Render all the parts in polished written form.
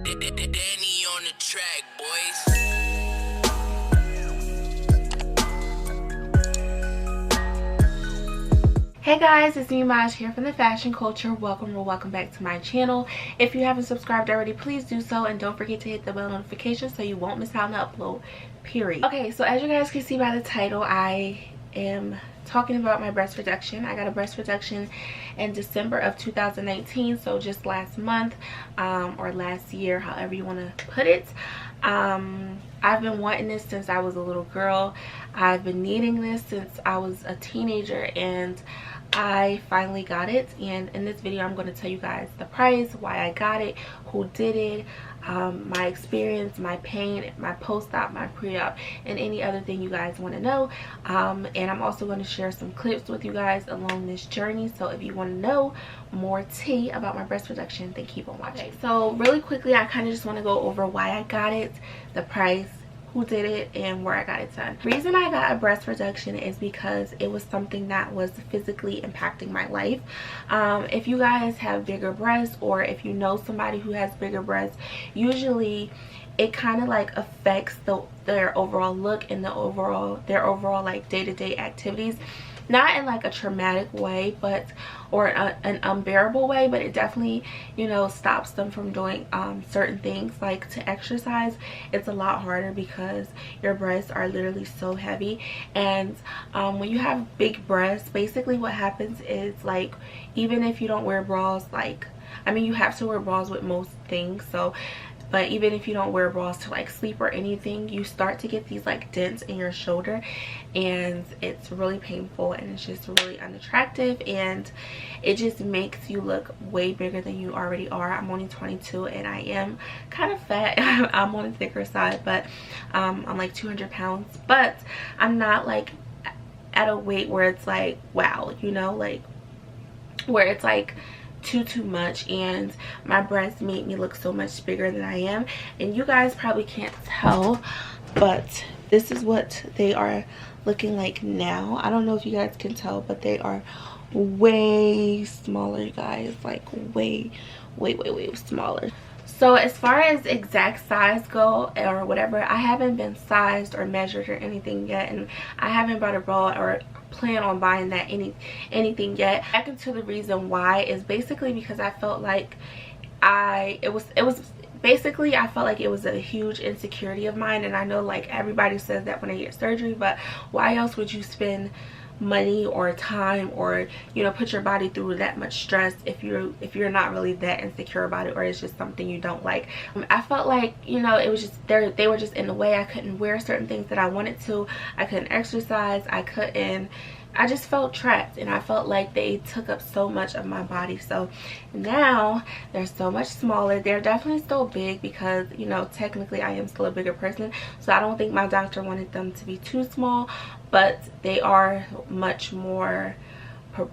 Danny on the track, boys. Hey guys, it's me Maj here from the fashion culture. Welcome back to my channel. If you haven't subscribed already, please do so, and don't forget to hit the bell notification so you won't miss out on the upload, period. Okay, so as you guys can see by the title, I am talking about my breast reduction. I got a breast reduction in December of 2019, so just last month, or last year, however you want to put it. I've been wanting this since I was a little girl. I've been needing this since I was a teenager, and I finally got it. And in this video I'm going to tell you guys the price, why I got it, who did it, my experience, my pain, my post-op, my pre-op, and any other thing you guys want to know. And I'm also going to share some clips with you guys along this journey, so if you want to know more tea about my breast reduction, then keep on watching. Okay, so really quickly, I kind of just want to go over why I got it, the price, who did it, and where I got it done. The reason I got a breast reduction is because it was something that was physically impacting my life. If you guys have bigger breasts, or if you know somebody who has bigger breasts, usually it kind of like affects their overall look and their overall like day-to-day activities. Not in like a traumatic way, but or an unbearable way, but it definitely, you know, stops them from doing certain things. Like to exercise, it's a lot harder because your breasts are literally so heavy. And when you have big breasts, basically what happens is, like, even if you don't wear bras, like, I mean, you have to wear bras with most things, so, but even if you don't wear bras to like sleep or anything, you start to get these like dents in your shoulder, and it's really painful, and it's just really unattractive, and it just makes you look way bigger than you already are. I'm only 22 and I am kind of fat. I'm on the thicker side, but I'm like 200 pounds, but I'm not like at a weight where it's like, wow, you know, like where it's like too much, and my breasts make me look so much bigger than I am. And you guys probably can't tell, but this is what they are looking like now. I don't know if you guys can tell, but they are way smaller, you guys, like way smaller. So as far as exact size go or whatever, I haven't been sized or measured or anything yet, and I haven't bought a bra or plan on buying that anything yet. Back into the reason why is basically because I felt like it was basically, I felt like it was a huge insecurity of mine. And I know like everybody says that when they get surgery, but why else would you spend money or time or, you know, put your body through that much stress if you're not really that insecure about it, or it's just something you don't like. I felt like, you know, it was just they were just in the way. I couldn't wear certain things that I wanted to. I couldn't exercise. I just felt trapped, and I felt like they took up so much of my body. So now they're so much smaller. They're definitely still big because, you know, technically I am still a bigger person, so I don't think my doctor wanted them to be too small, but they are much more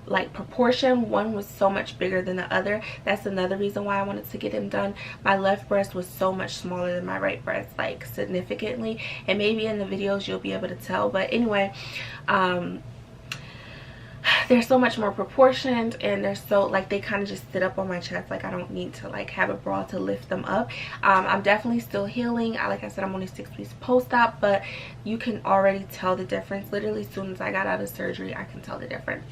like proportion. One was so much bigger than the other. That's another reason why I wanted to get them done. My left breast was so much smaller than my right breast, like significantly, and maybe in the videos you'll be able to tell. But anyway, they're so much more proportioned, and they're so like they kind of just sit up on my chest. Like I don't need to like have a bra to lift them up. I'm definitely still healing. Like I said, I'm only 6 weeks post-op, but you can already tell the difference. Literally as soon as I got out of surgery, I can tell the difference.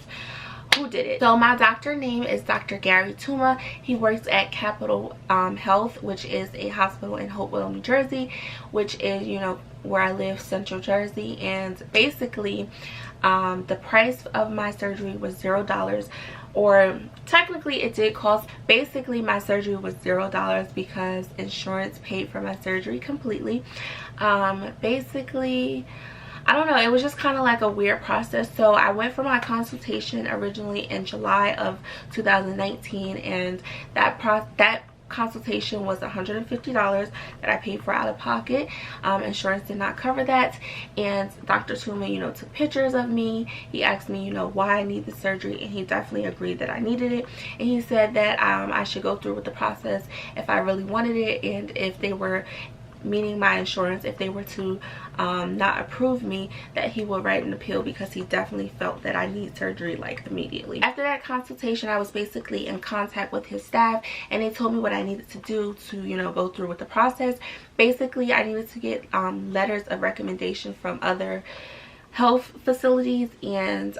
Who did it? So my doctor name is Dr. Gary Tuma. He works at Capital Health, which is a hospital in Hopewell, New Jersey, which is, you know, where I live, Central Jersey. And basically the price of my surgery was $0, or technically it did cost. Basically my surgery was $0 because insurance paid for my surgery completely. Basically, I don't know, it was just kind of like a weird process. So I went for my consultation originally in July of 2019, and that consultation was $150 that I paid for out of pocket. Insurance did not cover that, and Dr. Tuma, you know, took pictures of me. He asked me, you know, why I need the surgery, and he definitely agreed that I needed it. And he said that I should go through with the process if I really wanted it, and if they were meaning my insurance, if they were to not approve me, that he would write an appeal, because he definitely felt that I need surgery like immediately. After that consultation, I was basically in contact with his staff, and they told me what I needed to do to, you know, go through with the process. Basically, I needed to get letters of recommendation from other health facilities, and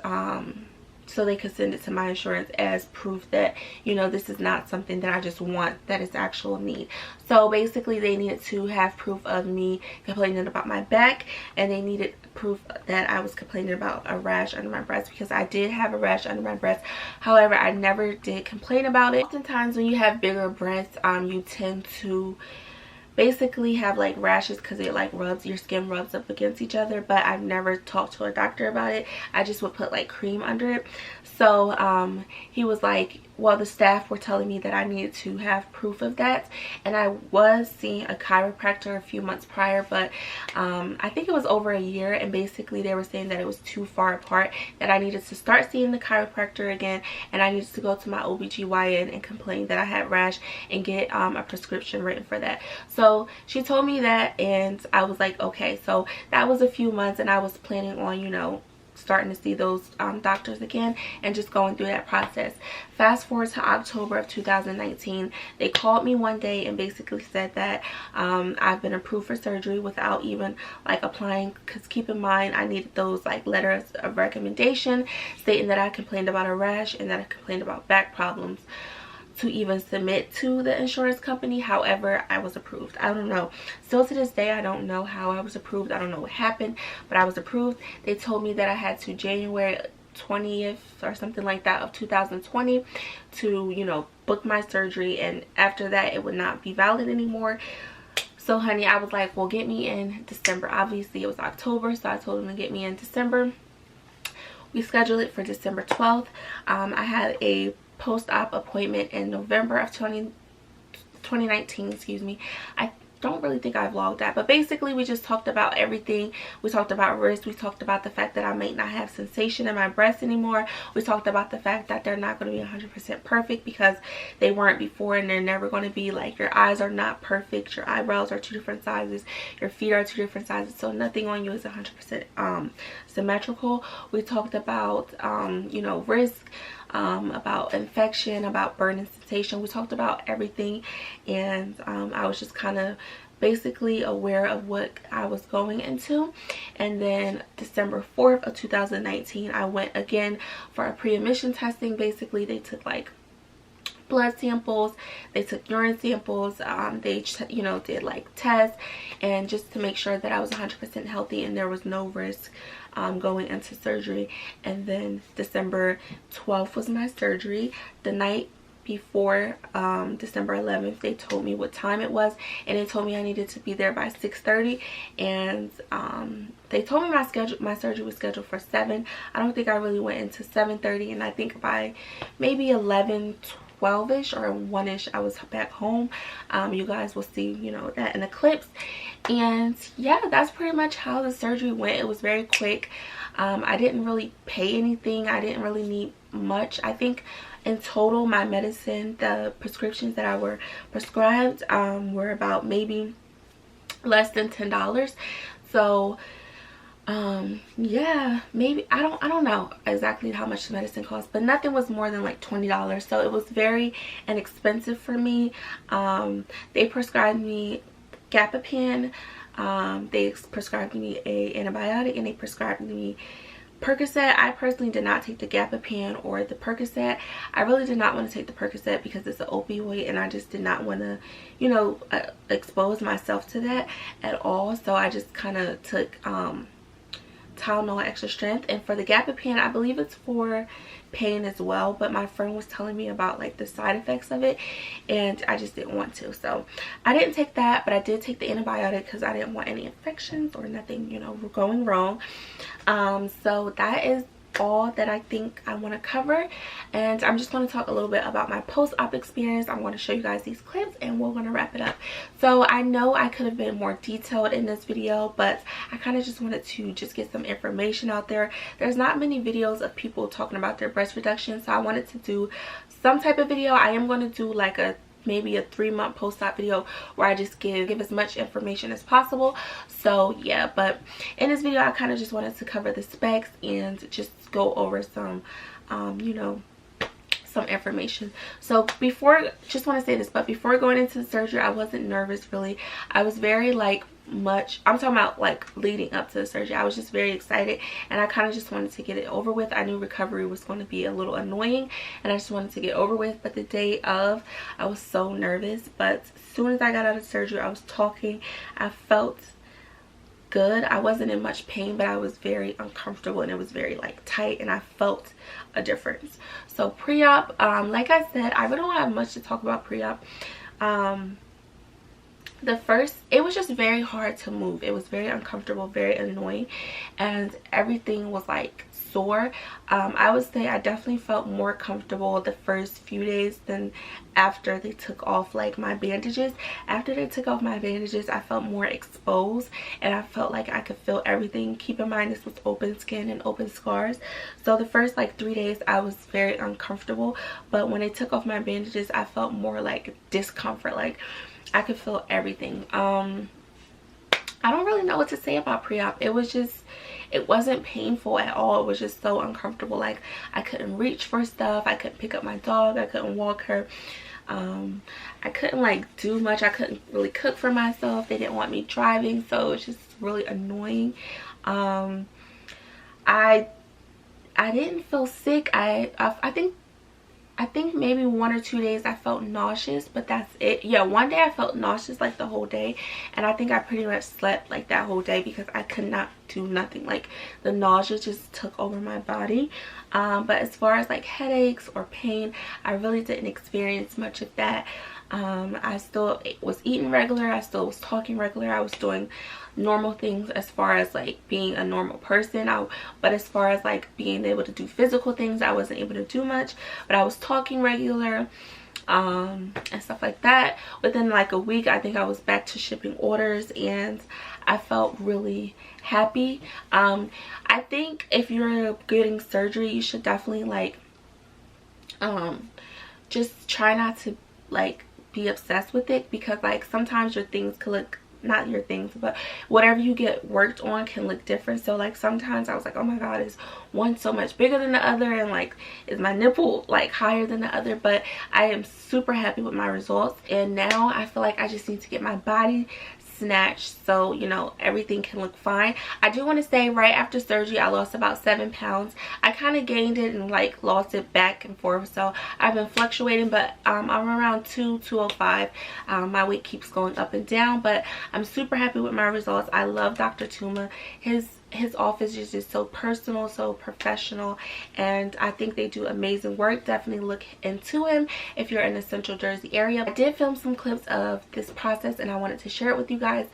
so they could send it to my insurance as proof that, you know, this is not something that I just want, that is actual need. So basically they needed to have proof of me complaining about my back, and they needed proof that I was complaining about a rash under my breast, because I did have a rash under my breast. However, I never did complain about it. Oftentimes when you have bigger breasts, you tend to basically have like rashes because it like rubs, your skin rubs up against each other, but I've never talked to a doctor about it. I just would put like cream under it. So he was like, well, the staff were telling me that I needed to have proof of that, and I was seeing a chiropractor a few months prior, but I think it was over a year, and basically they were saying that it was too far apart, that I needed to start seeing the chiropractor again, and I needed to go to my OBGYN and complain that I had rash and get a prescription written for that. So she told me that, and I was like, okay. So that was a few months, and I was planning on, you know, starting to see those doctors again and just going through that process. Fast forward to October of 2019, they called me one day and basically said that I've been approved for surgery without even like applying, because keep in mind I needed those like letters of recommendation stating that I complained about a rash and that I complained about back problems to even submit to the insurance company. However, I was approved. I don't know, still to this day I don't know how I was approved. I don't know what happened, but I was approved. They told me that I had to January 20th or something like that of 2020 to, you know, book my surgery, and after that it would not be valid anymore. So honey, I was like, well, get me in December. Obviously it was October, so I told them to get me in December. We scheduled it for December 12th. I had a post-op appointment in November of 2019, excuse me. I don't really think I vlogged that, but basically we just talked about everything. We talked about wrist, we talked about the fact that I might not have sensation in my breasts anymore. We talked about the fact that they're not going to be 100% perfect, because they weren't before, and they're never going to be. Like, your eyes are not perfect, your eyebrows are 2 different sizes, your feet are 2 different sizes, so nothing on you is 100% symmetrical. We talked about you know, risk, about infection, about burn and sensation. We talked about everything, and I was just kind of basically aware of what I was going into. And then December 4th of 2019, I went again for a pre-admission testing. Basically they took like blood samples, they took urine samples, they, you know, did like tests, and just to make sure that I was 100% healthy and there was no risk going into surgery. And then December 12th was my surgery. The night before December 11th, they told me what time it was, and they told me I needed to be there by 6:30, and they told me my surgery was scheduled for 7. I don't think I really went into 7:30, and I think by maybe 11:12ish or 1ish I was back home. You guys will see, you know, that in the clips. And yeah, that's pretty much how the surgery went. It was very quick. I didn't really pay anything. I didn't really need much. I think in total my medicine, the prescriptions that I were prescribed were about maybe less than $10. So yeah, maybe I don't know exactly how much the medicine cost, but nothing was more than like $20. So it was very inexpensive for me. They prescribed me Gabapen, they prescribed me a antibiotic, and they prescribed me Percocet. I personally did not take the Gabapen or the Percocet. I really did not want to take the Percocet because it's an opioid, and I just did not want to, you know, expose myself to that at all. So I just kind of took Tylenol extra strength. And for the Gabapen, I believe it's for pain as well, but my friend was telling me about like the side effects of it, and I just didn't want to. So I didn't take that, but I did take the antibiotic because I didn't want any infections or nothing, you know, going wrong. So that is all that I think I want to cover, and I'm just going to talk a little bit about my post-op experience. I'm going to show you guys these clips, and we're going to wrap it up. So I know I could have been more detailed in this video, but I kind of just wanted to just get some information out there. There's not many videos of people talking about their breast reduction, so I wanted to do some type of video. I am going to do like a maybe a 3-month post-op video where I just give as much information as possible. So yeah, but in this video I kind of just wanted to cover the specs and just go over some you know, some information. So before, just want to say this, but before going into the surgery, I wasn't nervous really. I was very like I'm talking about like leading up to the surgery, I was just very excited, and I kind of just wanted to get it over with. I knew recovery was going to be a little annoying, and I just wanted to get over with. But the day of, I was so nervous, but as soon as I got out of surgery, I was talking, I felt good. I wasn't in much pain, but I was very uncomfortable, and it was very like tight, and I felt a difference. So pre-op, like I said, I really don't have much to talk about pre-op. It was just very hard to move. It was very uncomfortable, very annoying, and everything was like sore. I would say I definitely felt more comfortable the first few days than after they took off like my bandages. After they took off my bandages, I felt more exposed, and I felt like I could feel everything. Keep in mind, this was open skin and open scars, so the first like 3 days I was very uncomfortable, but when they took off my bandages, I felt more like discomfort, like I could feel everything. I don't really know what to say about pre-op. It wasn't painful at all. It was just so uncomfortable. Like I couldn't reach for stuff, I couldn't pick up my dog, I couldn't walk her, I couldn't like do much. I couldn't really cook for myself. They didn't want me driving, so it was just really annoying. I didn't feel sick. I think maybe 1 or 2 days I felt nauseous, but that's it. Yeah, one day I felt nauseous like the whole day, and I think I pretty much slept like that whole day because I could not do nothing. Like the nausea just took over my body. But as far as like headaches or pain, I really didn't experience much of that. I still was eating regular, I still was talking regular, I was doing normal things as far as like being a normal person. But as far as like being able to do physical things, I wasn't able to do much, but I was talking regular and stuff like that. Within like a week, I think I was back to shipping orders, and I felt really happy. I think if you're getting surgery, you should definitely like just try not to like be obsessed with it, because like sometimes your things could look, not your things, but whatever you get worked on can look different. So like sometimes I was like, oh my god, is one so much bigger than the other, and like is my nipple like higher than the other? But I am super happy with my results, and now I feel like I just need to get my body snatched so you know everything can look fine. I do want to say, right after surgery I lost about 7 pounds. I kind of gained it and like lost it back and forth, so I've been fluctuating, but I'm around 205. My weight keeps going up and down, but I'm super happy with my results. I love Dr. Tuma. His office is just so personal, so professional, and I think they do amazing work. Definitely look into him if you're in the Central Jersey area. I did film some clips of this process, and I wanted to share it with you guys.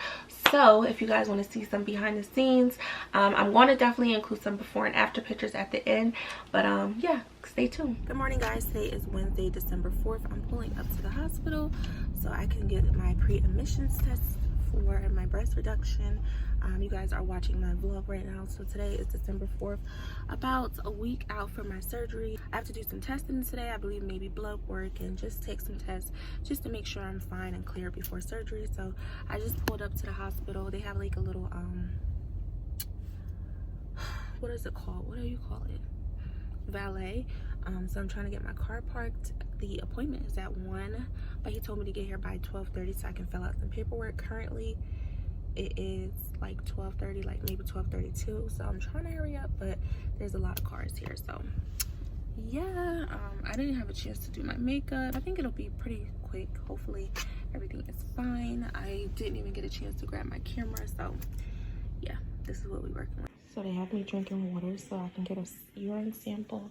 So if you guys want to see some behind the scenes, I'm going to definitely include some before and after pictures at the end, but yeah, stay tuned. Good morning guys, today is Wednesday, December 4th. I'm pulling up to the hospital so I can get my pre-admissions test for my breast reduction. You guys are watching my vlog right now. So today is December 4th, about a week out from my surgery. I have to do some testing today. I believe maybe blood work, and just take some tests just to make sure I'm fine and clear before surgery. So I just pulled up to the hospital. They have like a little what is it called? What do you call it? Valet. So I'm trying to get my car parked. The appointment is at 1, but he told me to get here by 12:30 so I can fill out some paperwork. Currently it is like 12:30, like maybe 12:32, so I'm trying to hurry up, but there's a lot of cars here. So yeah, I didn't have a chance to do my makeup. I think it'll be pretty quick. Hopefully everything is fine. I didn't even get a chance to grab my camera, so yeah, this is what we're working with. So they have me drinking water so I can get a urine sample.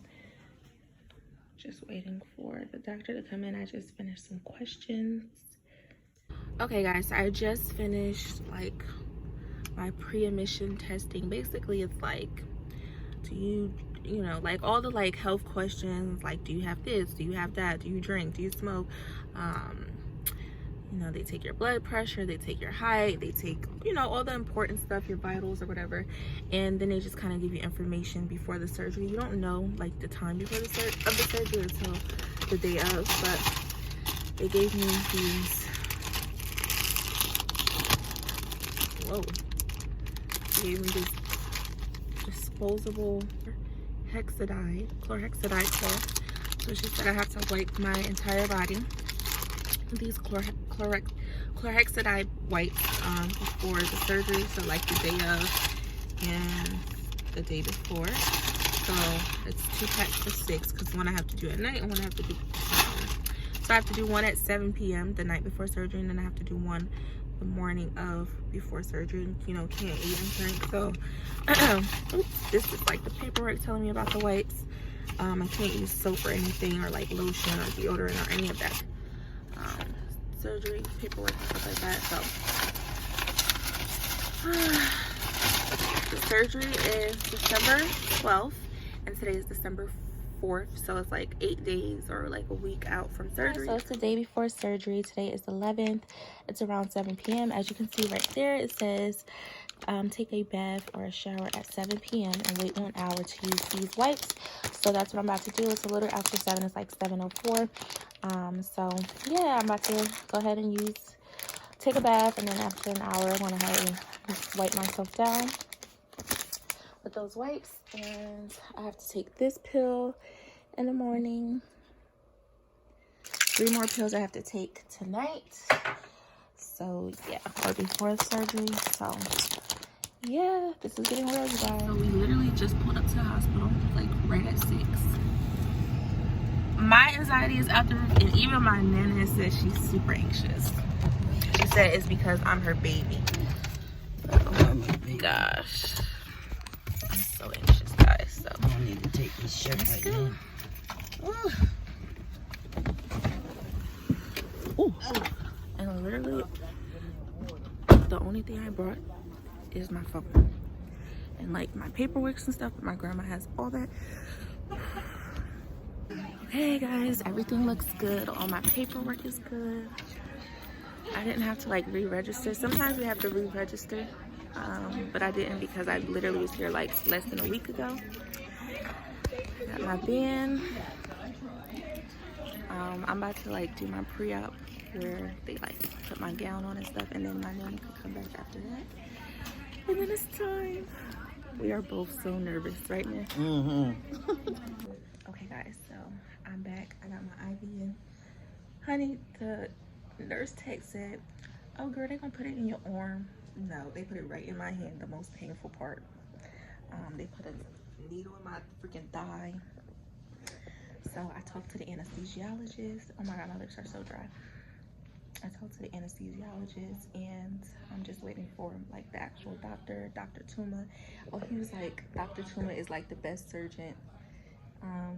Just waiting for the doctor to come in. I just finished some questions. Okay guys, so I just finished like my pre-admission testing. Basically it's like, do you know, like all the like health questions, like do you have this, do you have that, do you drink, do you smoke, you know, they take your blood pressure, they take your height, they take, you know, all the important stuff, your vitals or whatever, and then they just kind of give you information before the surgery. You don't know like the time before the surgery until the day of, but They gave me these, whoa, they gave me this disposable chlorhexidine cloth. So she said I have to wipe my entire body. These chlorhexidine wipes before the surgery, so like the day of and the day before. So it's 2 packs for 6 because one I have to do at night and one I have to do so I have to do one at 7 p.m. the night before surgery, and then I have to do one the morning of before surgery. You know, can't eat and drink. So oops, this is like the paperwork telling me about the wipes. I can't use soap or anything, or like lotion or deodorant or any of that surgery paperwork and stuff like that. So the surgery is December 12th and today is December 4th, so it's like 8 days or like a week out from surgery. So it's the day before surgery. Today is the 11th. It's around 7 p.m. As you can see right there, it says take a bath or a shower at 7 p.m. and wait 1 hour to use these wipes. So that's what I'm about to do. It's a little after 7. It's like 7:04. So yeah, I'm about to go ahead and take a bath, and then after an hour I'm going to have to just wipe myself down with those wipes. And I have to take this pill in the morning. 3 more pills I have to take tonight. So yeah, or before the surgery. So yeah, this is getting real, you guys. So we literally just pulled up to the hospital, like right at 6. My anxiety is out the roof, and even my nana said she's super anxious. She said it's because I'm her baby. Oh my gosh, I'm so anxious, guys. So I need to take this shirt right now. Ooh. And literally, the only thing I brought is my phone and like my paperwork and stuff, but my grandma has all that. Okay guys, everything looks good. All my paperwork is good. I didn't have to like re-register. Sometimes we have to re-register, but I didn't because I literally was here like less than a week ago. Got my bin. I'm about to like do my pre-op where they like put my gown on and stuff, and then my nanny could come back after that. And then it's time. We are both so nervous right now. Okay guys, so I'm back. I got my IV in. Honey, the nurse tech said, oh girl, they're gonna put it in your arm. No, they put it right in my hand, the most painful part. They put a needle in my freaking thigh. So I talked to the anesthesiologist. Oh my god, my lips are so dry. I talked to the anesthesiologist, and I'm just waiting for like the actual doctor, Dr. Tuma. Oh, he was like, Dr. Tuma is like the best surgeon.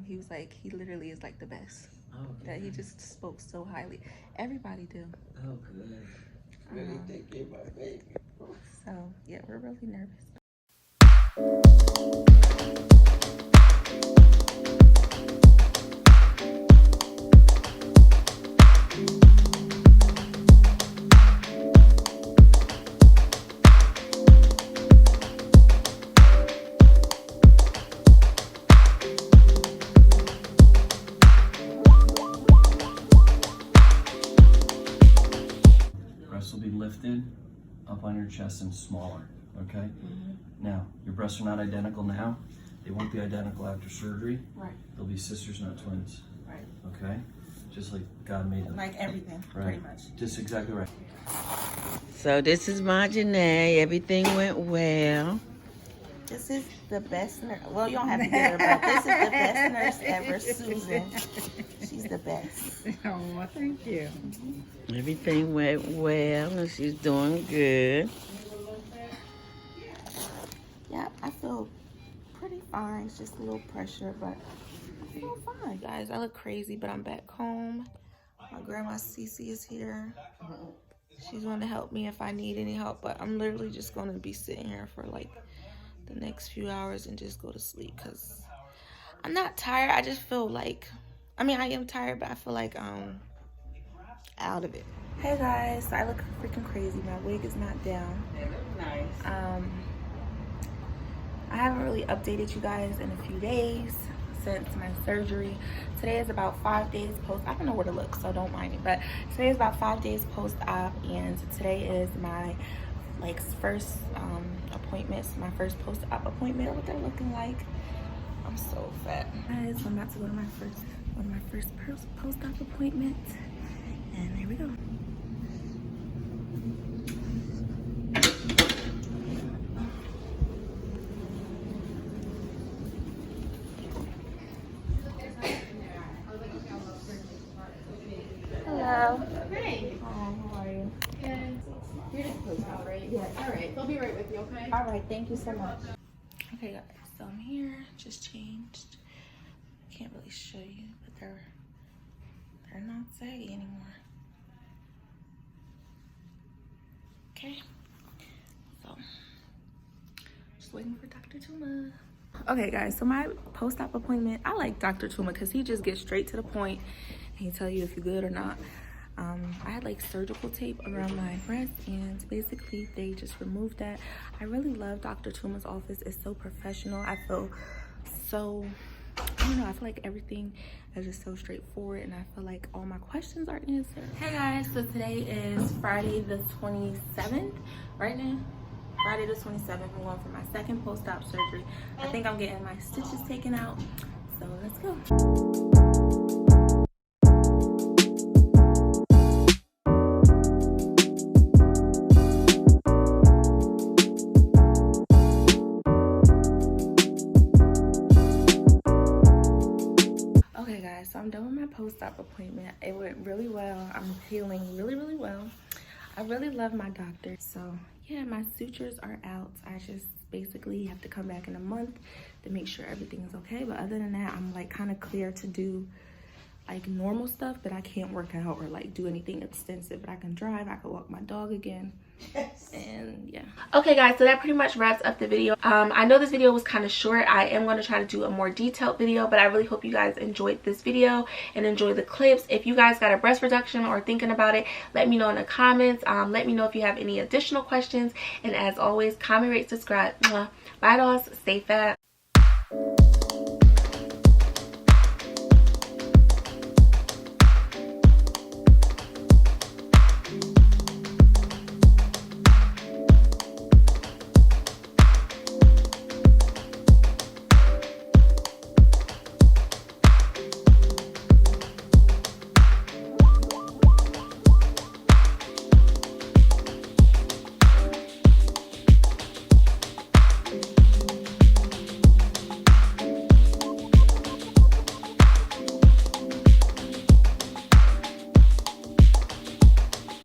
He was like, he literally is like the best. Oh, that he just spoke so highly. Everybody do. Oh, good. Really take care of my baby. So yeah, we're really nervous. Will be lifted up on your chest and smaller, okay? Now, your breasts are not identical now. They won't be identical after surgery. Right. They'll be sisters, not twins. Right. Okay? Just like God made them. Like everything, right. Pretty much. Just exactly right. So this is my Janae. Everything went well. This is the best nurse. Well, you don't have to get her, but this is the best nurse ever, Susan. She's the best. Oh, well, thank you. Everything went well, and she's doing good. Yeah, I feel pretty fine. It's just a little pressure, but I feel fine. Guys, I look crazy, but I'm back home. My grandma Cece is here. She's going to help me if I need any help, but I'm literally just going to be sitting here for like the next few hours and just go to sleep because I'm not tired. I just feel like, I mean, I am tired, but I feel like out of it. Hey guys, so I look freaking crazy. My wig is not down. They look nice. I haven't really updated you guys in a few days, since my surgery. Today is about 5 days post. I don't know where to look, so don't mind me, but today is about 5 days post-op, and today is my like first appointments, my first post-op appointment. What they're looking like. I'm so fat, guys. I'm about to go to my first post-op appointment, and there we go. Hello. Hey. Hi, how are you? Good. You're just close out, right? Yeah. All right. They'll be right with you, okay? All right, thank you so much. Okay, guys, so I'm here, just changed. Can't really show you, but they're not saggy anymore. Okay, so just waiting for Dr. Tuma. Okay, guys, so my post-op appointment, I like Dr. Tuma because he just gets straight to the point and he tell you if you're good or not. I had like surgical tape around my breast, and basically they just removed that. I really love Dr. Tuma's office. It's so professional. I feel so, I don't know, I feel like everything is just so straightforward, and I feel like all my questions are answered. Hey guys, so today is Friday the 27th, right now? Friday the 27th, I'm going for my second post-op surgery. I think I'm getting my stitches taken out, so let's go. Okay guys, so I'm done with my post-op appointment. It went really well. I'm feeling really well. I really love my doctor. So yeah, my sutures are out. I just basically have to come back in a month to make sure everything is okay. But other than that, I'm like kind of clear to do like normal stuff, but I can't work out or like do anything extensive. But I can drive, I can walk my dog again. And yeah. Okay guys, so that pretty much wraps up the video. I know this video was kind of short. I am going to try to do a more detailed video, but I really hope you guys enjoyed this video and enjoy the clips. If you guys got a breast reduction or thinking about it, let me know in the comments. Let me know if you have any additional questions, and as always, comment, rate, subscribe. Bye dolls, stay fat.